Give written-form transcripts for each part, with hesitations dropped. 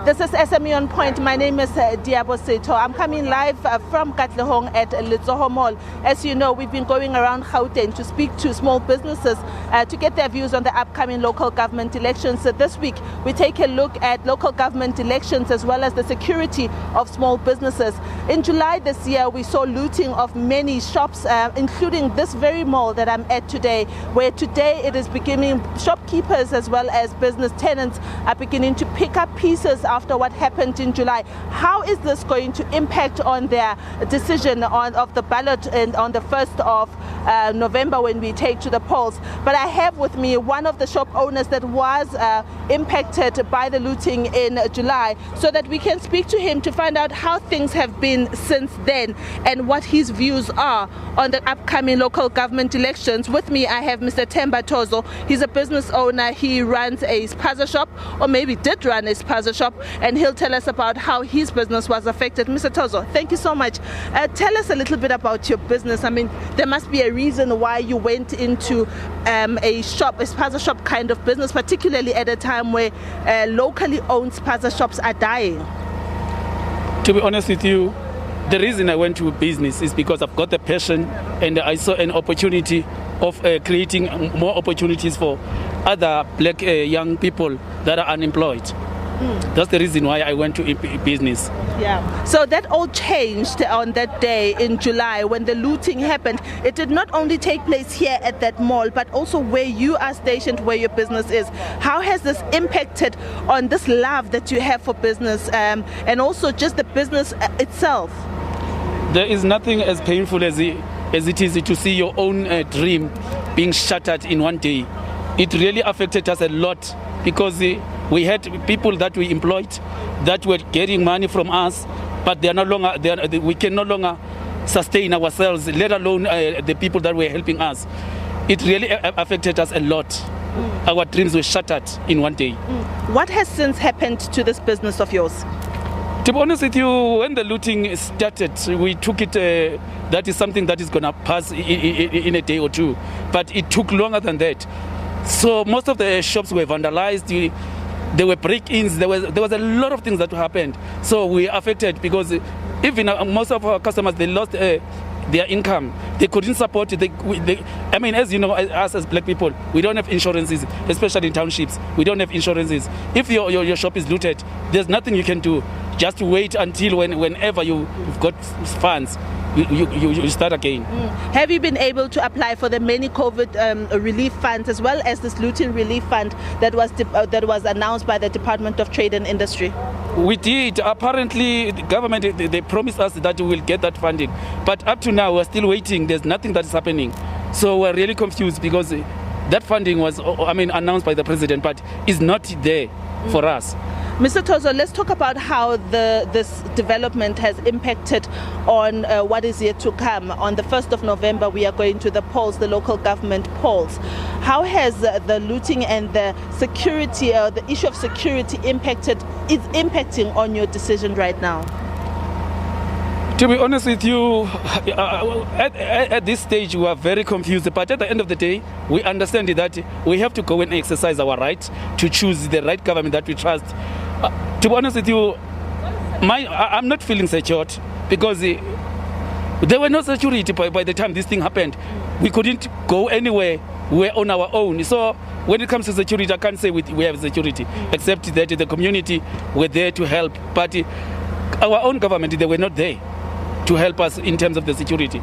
This is SME on Point. My name is Liabo Setho. I'm coming live from Katlehong at Letsoho Mall. As you know, we've been going around Gauteng to speak to small businesses to get their views on the upcoming local government elections. So this week, we take a look at local government elections as well as the security of small businesses. In July this year, we saw looting of many shops, including this very mall that I'm at today, where today it is beginning, shopkeepers as well as business tenants are beginning to pick up pieces after what happened in July. How is this going to impact on their decision of the ballot and on the 1st of November when we take to the polls? But I have with me one of the shop owners that was impacted by the looting in July, so that we can speak to him to find out how things have been since then and what his views are on the upcoming local government elections. With me, I have Mr. Themba Tozo. He's a business owner. He runs a spaza shop, or maybe did run a spaza shop, and he'll tell us about how his business was affected. Mr. Tozo, thank you so much. Tell us a little bit about your business. I mean, there must be a reason why you went into a shop, a spaza shop kind of business, particularly at a time where locally owned spaza shops are dying. To be honest with you, the reason I went to business is because I've got the passion and I saw an opportunity of creating more opportunities for other black young people that are unemployed. That's the reason why I went to business. Yeah. So that all changed on that day in July when the looting happened. It did not only take place here at that mall, but also where you are stationed, where your business is. How has this impacted on this love that you have for business and also just the business itself? There is nothing as painful as it is to see your own dream being shattered in one day. It really affected us a lot because we had people that we employed that were getting money from us, but they are no longer. We can no longer sustain ourselves, let alone the people that were helping us. It really affected us a lot. Our dreams were shattered in one day. What has since happened to this business of yours? To be honest with you, when the looting started, we took it, that is something that is going to pass in a day or two. But it took longer than that. So most of the shops were vandalized. There were break-ins. There was a lot of things that happened. So we were affected because even most of our customers, they lost their income. They couldn't support it. I mean, as you know, us as black people, we don't have insurances, especially in townships. We don't have insurances. If your shop is looted, there's nothing you can do. Just wait until whenever you've got funds, you start again. Have you been able to apply for the many COVID relief funds as well as this looting relief fund that was announced by the Department of Trade and Industry? We did. Apparently, the government, they promised us that we will get that funding. But up to now, we're still waiting. There's nothing that is happening. So we're really confused because that funding was, announced by the president, but is not there for us. Mr. Tozo, let's talk about how this development has impacted on what is yet to come. On the 1st of November, we are going to the polls, the local government polls. How has the looting and the security, the issue of security is impacting on your decision right now? To be honest with you, at this stage we are very confused, but at the end of the day, we understand that we have to go and exercise our right to choose the right government that we trust. To be honest with you, I'm not feeling secured because there were no security by the time this thing happened. We couldn't go anywhere. We're on our own. So when it comes to security, I can't say we have security, except that the community were there to help. But our own government, they were not there to help us in terms of the security.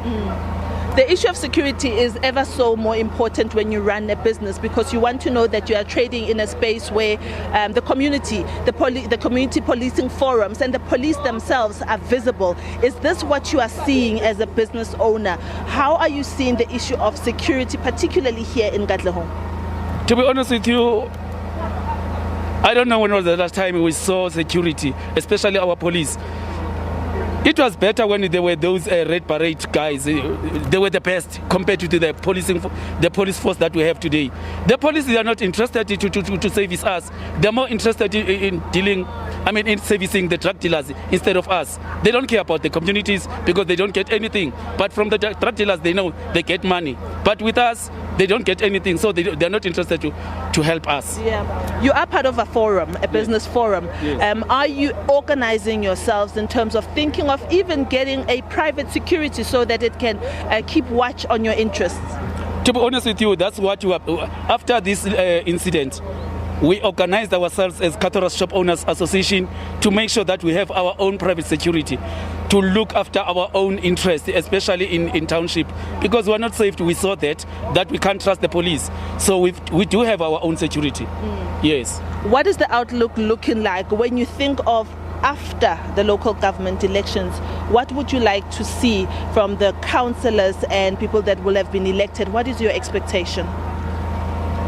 The issue of security is ever so more important when you run a business, because you want to know that you are trading in a space where the community, the community policing forums and the police themselves are visible. Is this what you are seeing as a business owner? How are you seeing the issue of security, particularly here in Katlehong? To be honest with you, I don't know when was the last time we saw security, especially our police. It was better when there were those Red Parade guys. They were the best compared to the police force that we have today. The police, they are not interested to service us. They're more interested in in servicing the drug dealers instead of us. They don't care about the communities because they don't get anything. But from the drug dealers, they know they get money. But with us, they don't get anything, so they're not interested to help us. Yeah, you are part of a forum, a business forum. Yes. Are you organizing yourselves in terms of thinking of even getting a private security so that it can keep watch on your interests? To be honest with you, that's what after this incident, we organized ourselves as Cattle Shop Owners Association to make sure that we have our own private security, to look after our own interests, especially in township, because we're not safe. We saw that we can't trust the police. So we do have our own security. Yes. What is the outlook looking like when you think of after the local government elections? What would you like to see from the councillors and people that will have been elected? What is your expectation?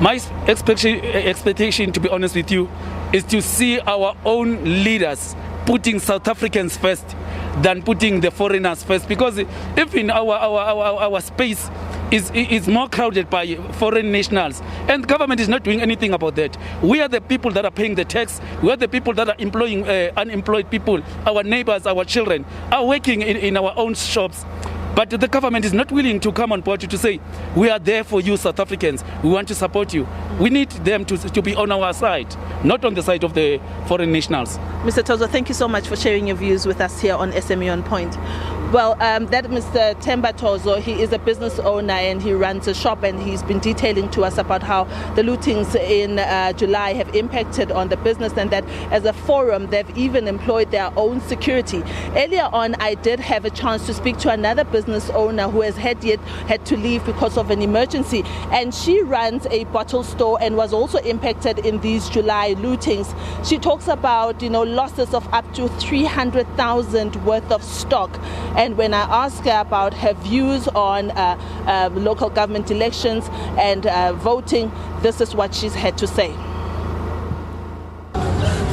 My expectation, to be honest with you, is to see our own leaders putting South Africans first than putting the foreigners first, because even our space is more crowded by foreign nationals, and the government is not doing anything about that. We are the people that are paying the tax. We are the people that are employing unemployed people. Our neighbors, our children are working in our own shops. But the government is not willing to come on board to say, we are there for you, South Africans. We want to support you. We need them to be on our side, not on the side of the foreign nationals. Mr. Tozo, thank you so much for sharing your views with us here on SME On Point. Well, that Mr. Themba Tozo, he is a business owner and he runs a shop, and he's been detailing to us about how the lootings in July have impacted on the business, and that as a forum, they've even employed their own security. Earlier on, I did have a chance to speak to another business owner who has had to leave because of an emergency, and she runs a bottle store and was also impacted in these July lootings. She talks about, losses of up to 300,000 worth of stock. And when I asked her about her views on local government elections and voting, this is what she's had to say.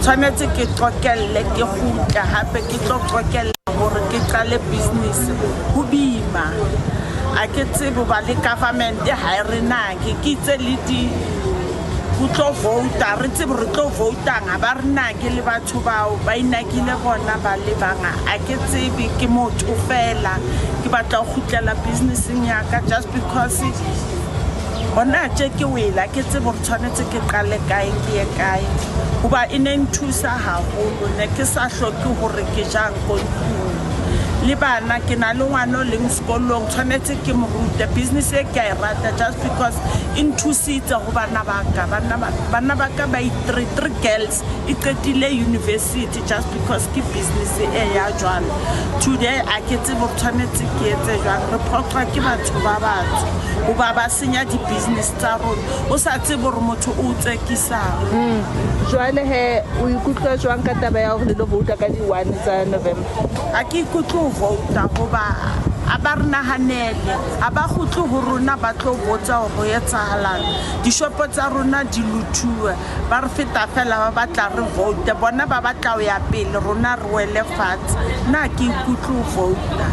Tshwanetse ke tlokelle ke kgutla hape ke tlo tlokella hore ke qale business ho bima a ke tsebe ba le government ha re nange ke itse le di go tlo vouta re tsebe re tlo vouta nga ba re nange le batho bao ba inakile bona ba le banga a ke tsebe ke motho fela ke batla go khutlela businessing ya ka just because bona tse ke wela ke tsebe re tshwanetse ke qale kae ke ye kae hoba ine nthusa haholo ne ke sa hloke hore ke jang ko le bana ke na le ngwana le sekolong tshwanetse ke mo ruta business e ke a rata just because inthusitse go bana ba ka ba three girls e qetile university just because ke business e ya jwalo today a ke tsebo tshwanetse ke etse jwang re phoqa ke batho ba batho o ba ba senya di business tsa rona o sa tsebo re motho o tsekisa jwale he o ikutlwa jwang ka taba ya go le vouta ka di 1 tsa November? A ke ikutlwa vouta goba a ba re nahanele a ba gutlo ho rona ba tlo botsa go etsahalang dishopo tsa rona di luthuwe ba re feta fela ba batla re vote bona ba batla o ya pele rona re wele fatshe na ke ikutlwa vouta.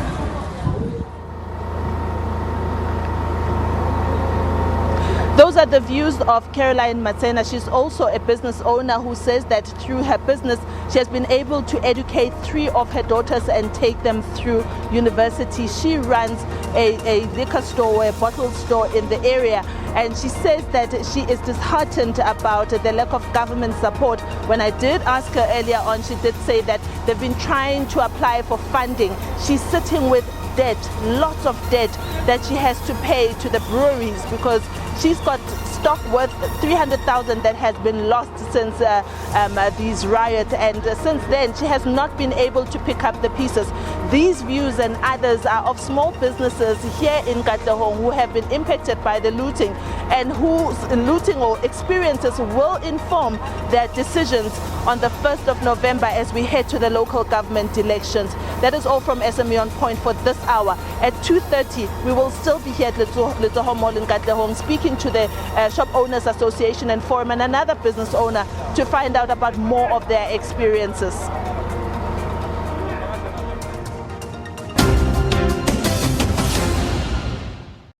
Those are the views of Caroline Matsena. She's also a business owner who says that through her business, she has been able to educate 3 of her daughters and take them through university. She runs a liquor store, a bottle store in the area, and she says that she is disheartened about the lack of government support. When I did ask her earlier on, she did say that they've been trying to apply for funding. She's sitting with debt, lots of debt that she has to pay to the breweries because she's got stock worth 300,000 that has been lost since these riots, and since then she has not been able to pick up the pieces. These views and others are of small businesses here in Katlehong who have been impacted by the looting, and whose looting or experiences will inform their decisions on the 1st of November as we head to the local government elections. That is all from SME On Point for this hour. At 2:30 we will still be here at Liabo Mall in Katlehong speaking to the Shop Owners Association and Forum and another business owner to find out about more of their experiences.